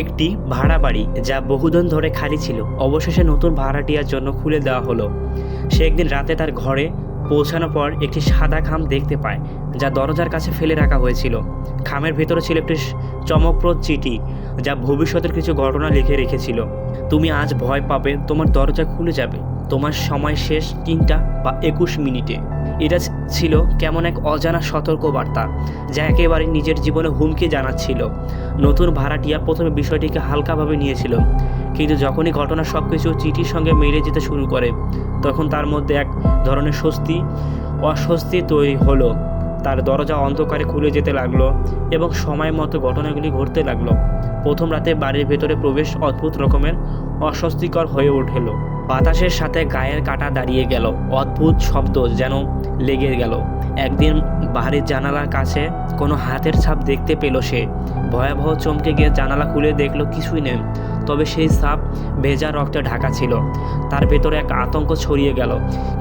একটি ভাড়া বাড়ি যা বহুদিন ধরে খালি ছিল অবশেষে নতুন ভাড়াটিয়ার জন্য খুলে দেওয়া হলো। সে একদিন রাতে তার ঘরে পৌঁছানোর পর একটি সাদা খাম দেখতে পায় যা দরজার কাছে ফেলে রাখা হয়েছিল। খামের ভেতরে ছিল একটি চমকপ্রদ চিঠি যা ভবিষ্যতের কিছু ঘটনা লিখে রেখেছিল। তুমি আজ ভয় পাবে, তোমার দরজা খুলে যাবে, তোমার সময় শেষ 3টা বা 21 মিনিটে। এটা ছিল কেমন এক অজানা সতর্কবার্তা যা একেবারে নিজের জীবনে হুমকি জানাচ্ছিল। নতুন ভাড়াটিয়া প্রথমে বিষয়টিকে হালকাভাবে নিয়েছিল, কিন্তু যখনই ঘটনা সব কিছু চিঠির সঙ্গে মিলে যেতে শুরু করে তখন তার মধ্যে এক ধরনের অস্বস্তি তৈরি হলো। তার দরজা অন্ধকারে খুলে যেতে লাগলো এবং সময় মতো ঘটনাগুলি ঘটতে লাগলো। প্রথম রাতে বাড়ির ভেতরে প্রবেশ অদ্ভুত রকমের অস্বস্তিকর হয়ে উঠল। বাতাসের সাথে গায়ের কাঁটা দাঁড়িয়ে গেল, অদ্ভুত শব্দ যেন লেগে গেল। একদিন বাড়ির জানালার কাছে কোনো হাতের ছাপ দেখতে পেল সে। ভয়াবহ চমকে গিয়ে জানালা খুলে দেখলো কিছুই নেই, তবে সেই ছাপ ভেজা রক্তে ঢাকা ছিল। তার ভেতরে এক আতঙ্ক ছড়িয়ে গেল,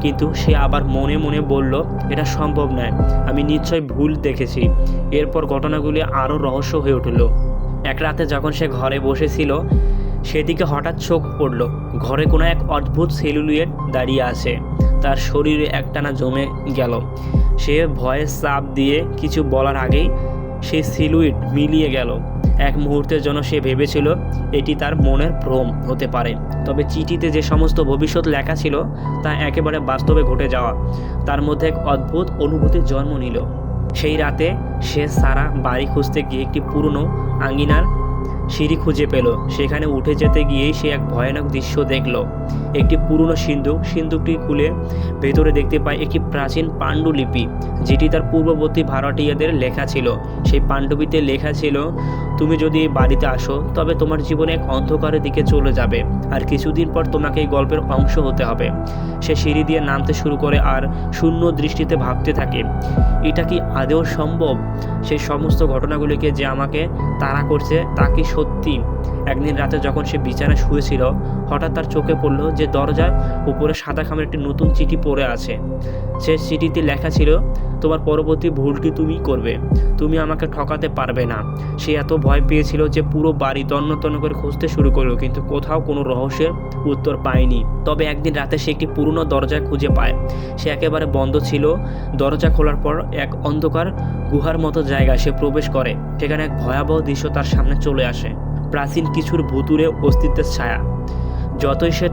কিন্তু সে আবার মনে মনে বলল, এটা সম্ভব নয়, আমি নিশ্চয় ভুল দেখেছি। এরপর ঘটনাগুলি আরও রহস্য হয়ে উঠল। এক রাতে যখন সে ঘরে বসেছিল সেদিকে হঠাৎ চোখ পড়ল। ঘরে কোনো এক অদ্ভুত সেলুলিয়েট দাঁড়িয়ে আছে, তার শরীরে একটানা জমে গেল। সে ভয়ে চাপ দিয়ে কিছু বলার আগেই সেই সিলুইট মিলিয়ে গেল। এক মুহূর্তের জন্য সে ভেবেছিল এটি তার মনের ভ্রম হতে পারে, তবে চিঠিতে যে সমস্ত ভবিষ্যৎ লেখা ছিল তা একেবারে বাস্তবে ঘটে যাওয়া। তার মধ্যে এক অদ্ভুত অনুভূতির জন্ম নিল। সেই রাতে সে সারা বাড়ি খুঁজতে গিয়ে একটি পুরনো আঙ্গিনার সিঁড়ি খুঁজে পেল। সেখানে উঠে যেতে গিয়েই সে এক ভয়ানক দৃশ্য দেখল। একটি পুরনো সিন্দুকটি খুলে ভেতরে দেখতে পায় একটি প্রাচীন পাণ্ডুলিপি, যেটি তার পূর্ববর্তী ভাড়াটিয়াদের লেখা ছিল। সেই পাণ্ডুলিপিতে লেখা ছিল, তুমি যদি এই বাড়িতে আসো তবে তোমার জীবনে এক অন্ধকারের দিকে চলে যাবে, আর কিছুদিন পর তোমাকে এই গল্পের অংশ হতে হবে। সে সিঁড়ি দিয়ে নামতে শুরু করে আর শূন্য দৃষ্টিতে ভাবতে থাকে, এটা কি আদৌ সম্ভব? সেই সমস্ত ঘটনাগুলিকে যে আমাকে তাড়া করছে তা কি সত্যি? একদিন রাতে যখন সে বিছানায় শুয়েছিল হঠাৎ তার চোখে পড়ল যে দরজার উপরে সাদা খামের একটি নতুন চিঠি পড়ে আছে। সে চিঠিতে লেখা ছিল, তোমার পরবর্তী ভুলটি তুমি করবে, তুমি আমাকে ঠকাতে পারবে না। সে এত ভয় পেয়েছিল যে পুরো বাড়ি তন্ন তন্ন করে খুঁজতে শুরু করলো, কিন্তু কোথাও কোনো রহস্যের উত্তর পায়নি। তবে একদিন রাতে সে একটি পুরনো দরজা খুঁজে পায়। সে একেবারে বন্ধ ছিল। দরজা খোলার পর এক অন্ধকার গুহার মতো জায়গায় সে প্রবেশ করে। সেখানে এক ভয়াবহ দৃশ্য তার সামনে চলে আসে, প্রাচীন কিছুর ভুতুড়ে অস্তিত্বের ছায়া। যতই সে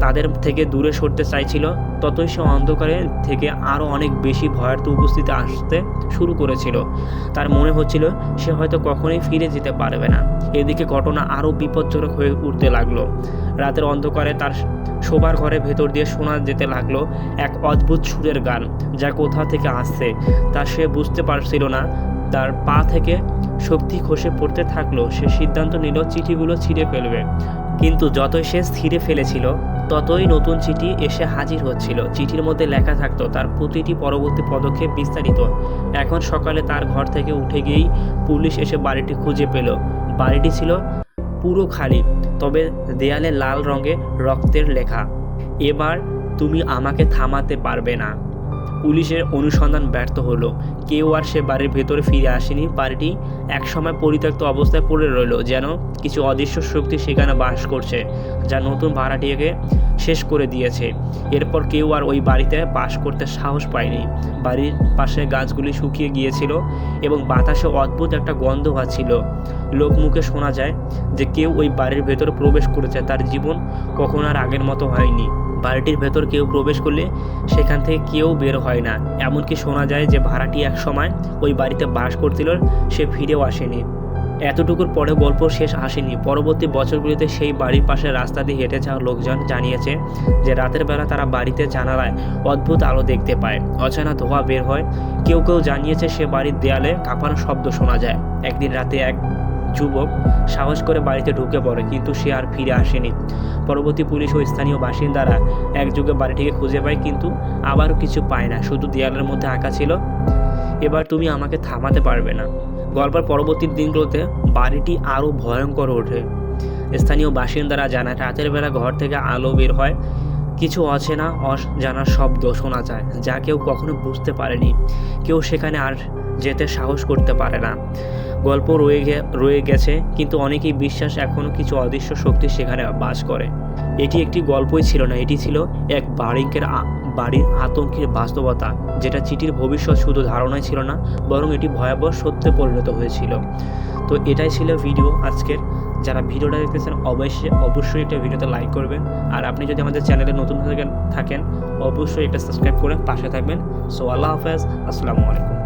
তাদের থেকে দূরে সরতে চাইছিল ততই সে অন্ধকারে থেকে আরও অনেক বেশি ভয়ার্থ উপস্থিতি আসতে শুরু করেছিল। তার মনে হচ্ছিল সে হয়তো কখনোই ফিরে যেতে পারবে না। এদিকে ঘটনা আরও বিপজ্জনক হয়ে উঠতে লাগলো। রাতের অন্ধকারে তার শোবার ঘরের ভেতর দিয়ে শোনা যেতে লাগলো এক অদ্ভুত সুরের গান, যা কোথা থেকে আসছে তা সে বুঝতে পারছিল না। তার পা থেকে শক্তি খসে পড়তে থাকলো। সে সিদ্ধান্ত নিল চিঠিগুলো ছিঁড়ে ফেলবে, কিন্তু যতই সে ছিঁড়ে ফেলেছিল ততই নতুন চিঠি এসে হাজির হচ্ছিল। চিঠির মধ্যে লেখা থাকতো তার প্রতিটি পরবর্তী পদক্ষেপ বিস্তারিত। এখন সকালে তার ঘর থেকে উঠে গিয়েই পুলিশ এসে বাড়িটি খুঁজে পেল। বাড়িটি ছিল পুরো খালি, তবে দেয়ালে লাল রঙে রক্তের লেখা, এবার তুমি আমাকে থামাতে পারবে না। পুলিশের অনুসন্ধান ব্যর্থ হলো। কেউ আর সে বাড়ির ভেতরে ফিরে আসেনি। বাড়িটি একসময় পরিত্যক্ত অবস্থায় পড়ে রইল, যেন কিছু অদৃশ্য শক্তি সেখানে বাস করছে, যা নতুন ভাড়াটিয়াকে শেষ করে দিয়েছে। এরপর কেউ আর ওই বাড়িতে বাস করতে সাহস পায়নি। বাড়ির পাশে গাছগুলি শুকিয়ে গিয়েছিল এবং বাতাসে অদ্ভুত একটা গন্ধ হচ্ছিল। লোকমুখে শোনা যায় যে কেউ ওই বাড়ির ভেতরে প্রবেশ করেছে, তার জীবন কখনো আর আগের মতো হয়নি। বাড়িটির ভেতর কেউ প্রবেশ করলে সেখান থেকে কেউ বের হয় না। এমনকি শোনা যায় যে ভাড়াটি এক সময় ওই বাড়িতে বাস করছিল, সে ফিরেও আসেনি। এতটুকুর পরে গল্প শেষ আসেনি। পরবর্তী বছরগুলিতে সেই বাড়ির পাশে রাস্তা দিয়ে হেঁটে যাওয়া লোকজন জানিয়েছে যে রাতের বেলা তারা বাড়িতে জানালায় অদ্ভুত আলো দেখতে পায়, অজানা ধোঁয়া বের হয়। কেউ কেউ জানিয়েছে সে বাড়ির দেয়ালে কাঁপানো শব্দ শোনা যায়। একদিন রাতে এক যুবক সাহস করে বাড়িতে ঢুকে পড়ে, কিন্তু সে আর ফিরে আসেনি। পরবর্তী পুলিশ ও স্থানীয় বাসিন্দারা একযোগে বাড়িটিকে খুঁজে পায়, কিন্তু আবারও কিছু পায় না, শুধু দেয়ালের মধ্যে আঁকা ছিল, এবার তুমি আমাকে থামাতে পারবে না। গল্পের পরবর্তী দিনগুলোতে বাড়িটি আরও ভয়ঙ্কর ওঠে। স্থানীয় বাসিন্দারা জানায় রাতের বেলা ঘর থেকে আলো বের হয়, কিছু অচেনা অজানা শব্দ শোনা যায় যা কেউ কখনো বুঝতে পারেনি। কেউ সেখানে আর যেতে সাহস করতে পারে না। গল্প রয়ে গেছে, কিন্তু অনেকেই বিশ্বাস এখনও কিছু অদৃশ্য শক্তি সেখানে বাস করে। এটি একটি গল্পই ছিল না, এটি ছিল এক বাড়ির আতঙ্কের বাস্তবতা, যেটা চিঠির ভবিষ্যৎ শুধু ধারণাই ছিল না, বরং এটি ভয়াবহ সত্যে পরিণত হয়েছিল। তো এটাই ছিল ভিডিও আজকের। যারা ভিডিওটা দেখতেছেন অবশ্যই একটা ভিডিওতে লাইক করবেন, আর আপনি যদি আমাদের চ্যানেলে নতুন থাকেন অবশ্যই একটা সাবস্ক্রাইব করে পাশে থাকবেন। সো আল্লাহ হাফেজ, আসসালামু আলাইকুম।